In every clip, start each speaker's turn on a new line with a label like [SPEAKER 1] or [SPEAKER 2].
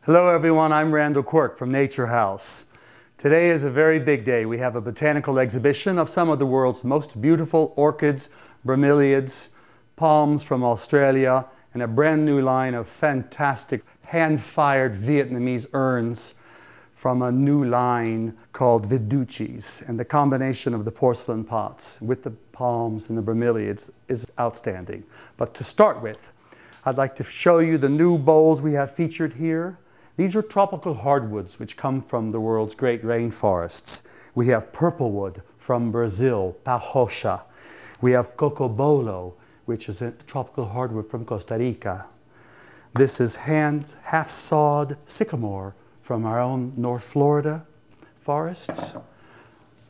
[SPEAKER 1] Hello everyone, I'm Randall Quirk from Nature House. Today is a very big day. We have a botanical exhibition of some of the world's most beautiful orchids, bromeliads, palms from Australia, and a brand new line of fantastic hand-fired Vietnamese urns from a new line called Viduchis. And the combination of the porcelain pots with the palms and the bromeliads is outstanding. But to start with, I'd like to show you the new bowls we have featured here. These are tropical hardwoods which come from the world's great rainforests. We have purplewood from Brazil, pajocha. We have cocobolo, which is a tropical hardwood from Costa Rica. This is half-sawed sycamore from our own North Florida forests.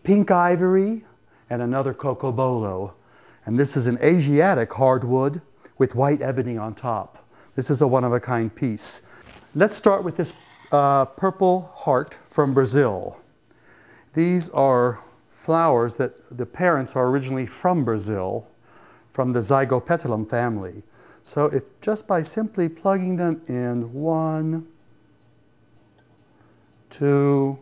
[SPEAKER 1] Pink ivory and another cocobolo. And this is an Asiatic hardwood with white ebony on top. This is a one-of-a-kind piece. Let's start with this purple heart from Brazil. These are flowers that the parents are originally from Brazil, from the Zygopetalum family. So if just by simply plugging them in 1, 2,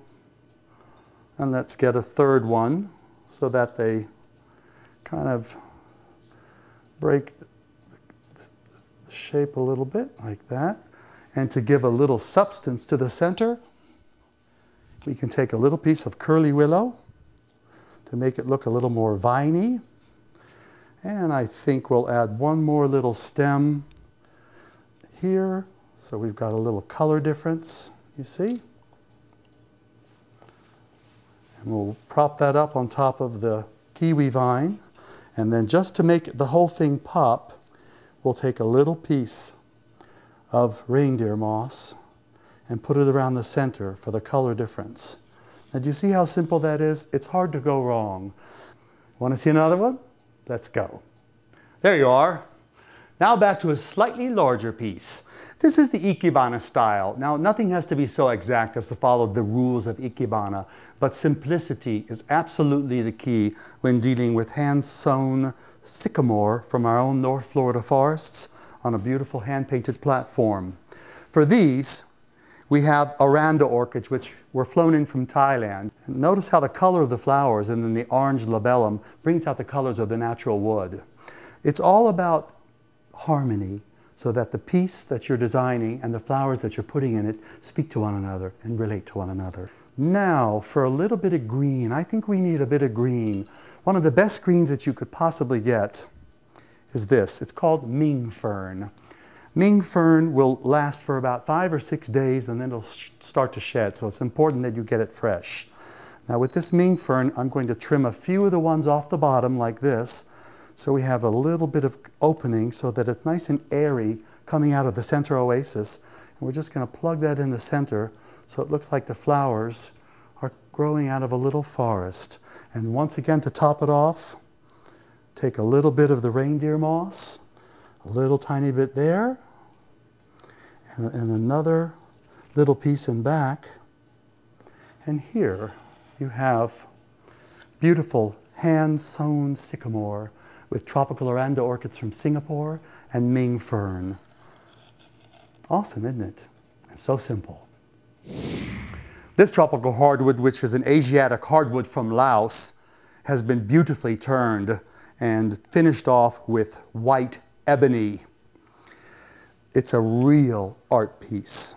[SPEAKER 1] and let's get a third one so that they kind of break the shape a little bit like that. And to give a little substance to the center, we can take a little piece of curly willow to make it look a little more viney. And I think we'll add one more little stem here. So we've got a little color difference, you see? And we'll prop that up on top of the kiwi vine. And then just to make the whole thing pop, we'll take a little piece of reindeer moss and put it around the center for the color difference. Now, do you see how simple that is? It's hard to go wrong. Want to see another one? Let's go. There you are. Now back to a slightly larger piece. This is the Ikebana style. Now, nothing has to be so exact as to follow the rules of Ikebana, but simplicity is absolutely the key when dealing with hand-sewn sycamore from our own North Florida forests on a beautiful hand-painted platform. For these, we have Aranda orchids, which were flown in from Thailand. And notice how the color of the flowers and then the orange labellum brings out the colors of the natural wood. It's all about harmony, so that the piece that you're designing and the flowers that you're putting in it speak to one another and relate to one another. Now, for a little bit of green, I think we need a bit of green. One of the best greens that you could possibly get is this. It's called Ming fern. Ming fern will last for about 5 or 6 days and then it'll start to shed, so it's important that you get it fresh. Now with this Ming fern, I'm going to trim a few of the ones off the bottom like this, so we have a little bit of opening so that it's nice and airy coming out of the center oasis. And we're just going to plug that in the center so it looks like the flowers are growing out of a little forest. And once again, to top it off, take a little bit of the reindeer moss, a little tiny bit there, and another little piece in back. And here you have beautiful hand-sewn sycamore with tropical Aranda orchids from Singapore and Ming fern. Awesome, isn't it? And so simple. This tropical hardwood, which is an Asiatic hardwood from Laos, has been beautifully turned and finished off with white ebony. It's a real art piece.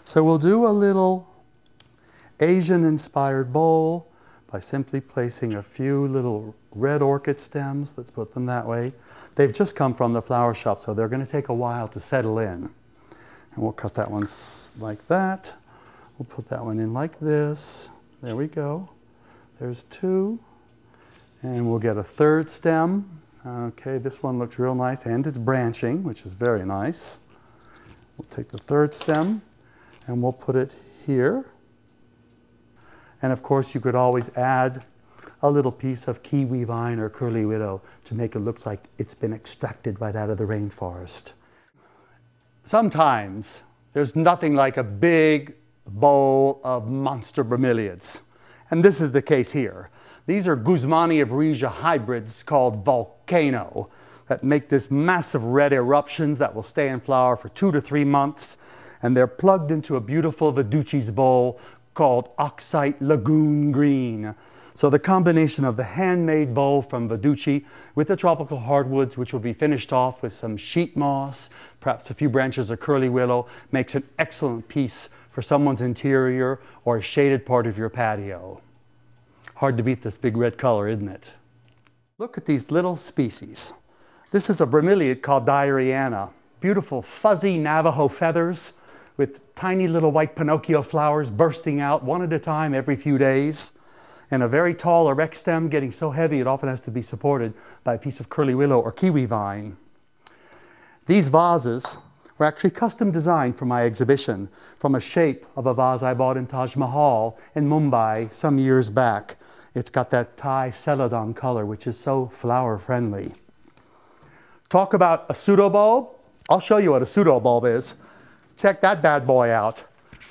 [SPEAKER 1] So we'll do a little Asian-inspired bowl by simply placing a few little red orchid stems. Let's put them that way. They've just come from the flower shop, so they're going to take a while to settle in. And we'll cut that one like that. We'll put that one in like this. There we go. There's 2. And we'll get a third stem. Okay, this one looks real nice, and it's branching, which is very nice. We'll take the third stem, and we'll put it here. And of course, you could always add a little piece of kiwi vine or curly willow to make it look like it's been extracted right out of the rainforest. Sometimes there's nothing like a big bowl of monster bromeliads. And this is the case here. These are Guzmani of Riga hybrids called Volcano. that make this massive red eruptions that will stay in flower for 2 to 3 months. And they're plugged into a beautiful Viducci's bowl called Oxide Lagoon Green. So the combination of the handmade bowl from Viducci with the tropical hardwoods, which will be finished off with some sheet moss, perhaps a few branches of curly willow, makes an excellent piece for someone's interior or a shaded part of your patio. Hard to beat this big red color, isn't it? Look at these little species. This is a bromeliad called Diariana. Beautiful fuzzy Navajo feathers with tiny little white Pinocchio flowers bursting out one at a time every few days. And a very tall erect stem getting so heavy it often has to be supported by a piece of curly willow or kiwi vine. These vases were actually custom designed for my exhibition from a shape of a vase I bought in Taj Mahal in Mumbai some years back. It's got that Thai celadon color, which is so flower friendly. Talk about a pseudobulb. I'll show you what a pseudobulb is. Check that bad boy out.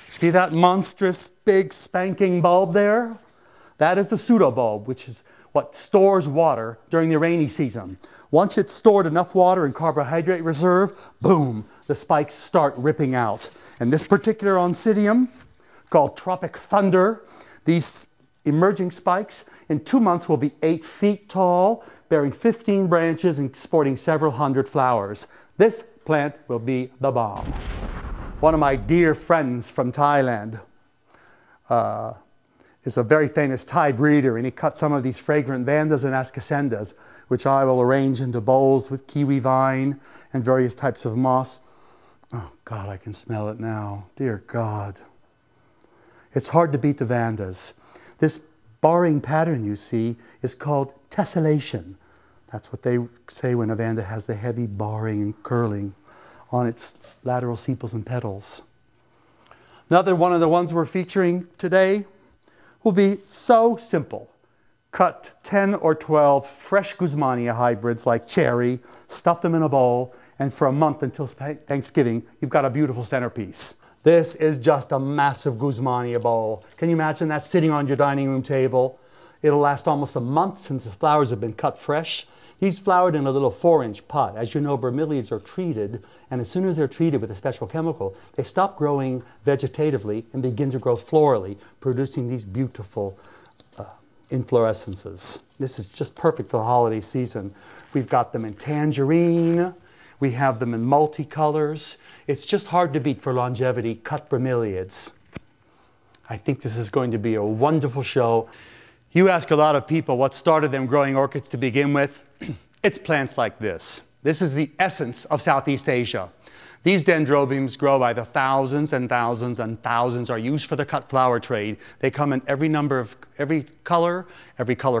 [SPEAKER 1] See that monstrous big spanking bulb there? That is the pseudobulb, which is what stores water during the rainy season. Once it's stored enough water in carbohydrate reserve, boom, the spikes start ripping out. And this particular oncidium, called Tropic Thunder, these emerging spikes in 2 months will be 8 feet tall, bearing 15 branches and sporting several hundred flowers. This plant will be the bomb. One of my dear friends from Thailand is a very famous Thai breeder, and he cut some of these fragrant vandas and ascasendas, which I will arrange into bowls with kiwi vine and various types of moss. Oh God, I can smell it now. Dear God. It's hard to beat the vandas. This barring pattern you see is called tessellation. That's what they say when a vanda has the heavy barring and curling on its lateral sepals and petals. Another one of the ones we're featuring today will be so simple. Cut 10 or 12 fresh Guzmania hybrids like cherry, stuff them in a bowl, and for a month until Thanksgiving, you've got a beautiful centerpiece. This is just a massive Guzmania bowl. Can you imagine that sitting on your dining room table? It'll last almost a month since the flowers have been cut fresh. These flowered in a little 4-inch pot. As you know, bromeliads are treated, and as soon as they're treated with a special chemical, they stop growing vegetatively and begin to grow florally, producing these beautiful inflorescences. This is just perfect for the holiday season. We've got them in tangerine. We have them in multicolors. It's just hard to beat for longevity cut bromeliads. I think this is going to be a wonderful show. You ask a lot of people what started them growing orchids to begin with. It's plants like this. This is the essence of Southeast Asia. These dendrobiums grow by the thousands and thousands and thousands, are used for the cut flower trade. They come in every color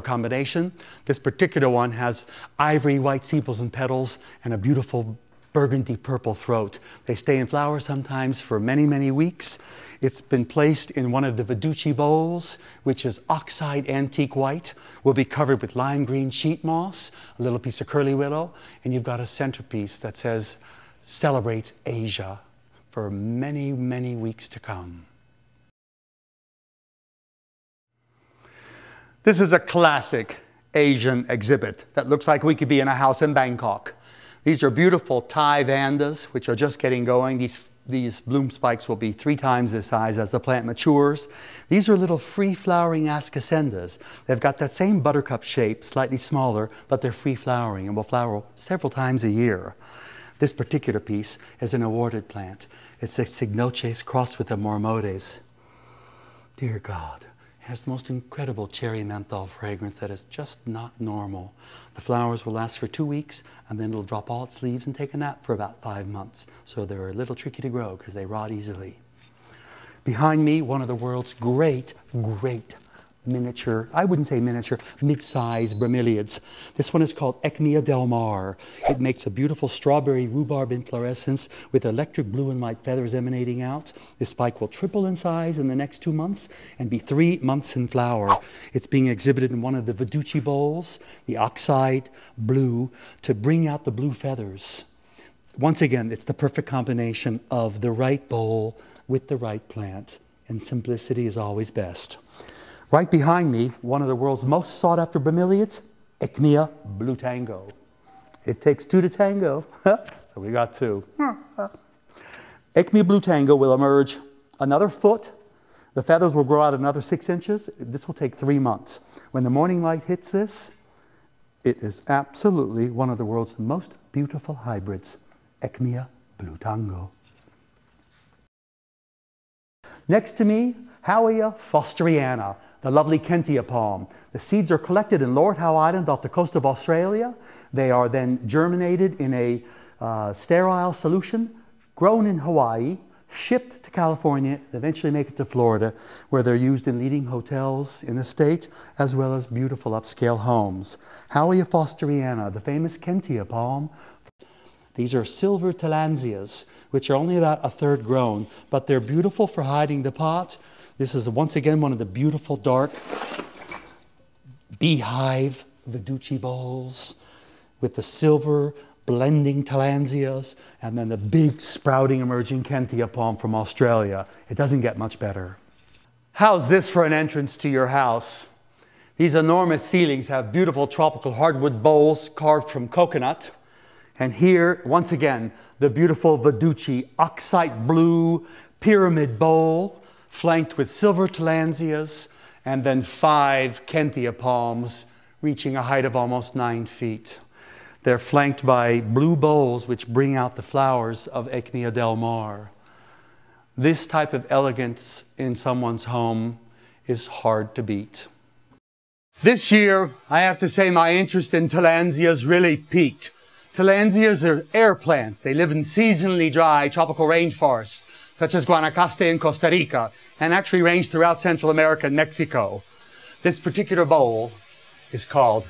[SPEAKER 1] combination. This particular one has ivory white sepals and petals and a beautiful burgundy purple throat. They stay in flower sometimes for many, many weeks. It's been placed in one of the Viducci bowls, which is oxide antique white. Will be covered with lime green sheet moss, a little piece of curly willow, and you've got a centerpiece that says, celebrates Asia for many, many weeks to come. This is a classic Asian exhibit that looks like we could be in a house in Bangkok. These are beautiful Thai vandas, which are just getting going. These bloom spikes will be 3 times the size as the plant matures. These are little free-flowering ascasendas. They've got that same buttercup shape, slightly smaller, but they're free-flowering and will flower several times a year. This particular piece is an awarded plant. It's a Cygnoches crossed with a Mormodes. Dear God, it has the most incredible cherry menthol fragrance that is just not normal. The flowers will last for 2 weeks, and then it'll drop all its leaves and take a nap for about 5 months. So they're a little tricky to grow because they rot easily. Behind me, one of the world's great miniature, I wouldn't say miniature, mid-sized bromeliads. This one is called Ecmia del Mar. It makes a beautiful strawberry rhubarb inflorescence with electric blue and white feathers emanating out. This spike will triple in size in the next 2 months and be 3 months in flower. It's being exhibited in one of the Viducci bowls, the oxide blue, to bring out the blue feathers. Once again, it's the perfect combination of the right bowl with the right plant, and simplicity is always best. Right behind me, one of the world's most sought-after bromeliads, Ecmia Blue Tango. It takes two to tango. So we got two. Ecmia blue tango will emerge another foot. The feathers will grow out another 6 inches. This will take 3 months. When the morning light hits this, it is absolutely one of the world's most beautiful hybrids, Ecmia blue tango. Next to me, Howea fosteriana, the lovely Kentia palm. The seeds are collected in Lord Howe Island off the coast of Australia. They are then germinated in a sterile solution, grown in Hawaii, shipped to California, eventually make it to Florida, where they're used in leading hotels in the state, as well as beautiful upscale homes. Howea fosteriana, the famous Kentia palm. These are silver tillandsias, which are only about 1/3 grown, but they're beautiful for hiding the pot. This is once again one of the beautiful dark beehive Viducci bowls with the silver blending tillandsias and then the big sprouting emerging Kentia palm from Australia. It doesn't get much better. How's this for an entrance to your house? These enormous ceilings have beautiful tropical hardwood bowls carved from coconut. And here, once again, the beautiful Viducci oxide blue pyramid bowl, flanked with silver tillandsias, and then 5 Kentia palms reaching a height of almost 9 feet. They're flanked by blue bowls which bring out the flowers of Ecmia del Mar. This type of elegance in someone's home is hard to beat. This year, I have to say my interest in tillandsias really peaked. Tillandsias are air plants. They live in seasonally dry tropical rainforests, such as Guanacaste in Costa Rica, and actually range throughout Central America and Mexico. This particular bowl is called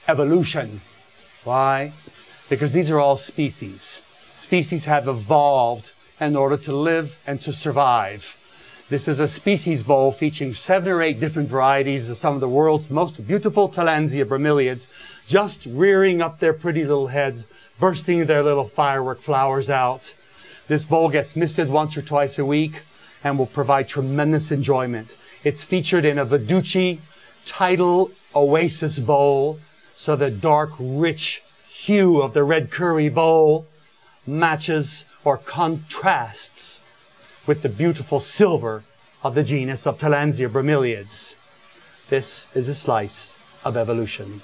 [SPEAKER 1] Evolution. Why? Because these are all species. Species have evolved in order to live and to survive. This is a species bowl featuring 7 or 8 different varieties of some of the world's most beautiful tillandsia bromeliads, just rearing up their pretty little heads, bursting their little firework flowers out. This bowl gets misted once or twice a week and will provide tremendous enjoyment. It's featured in a Viducci tidal oasis bowl, so the dark, rich hue of the red curry bowl matches or contrasts with the beautiful silver of the genus of Tillandsia bromeliads. This is a slice of evolution.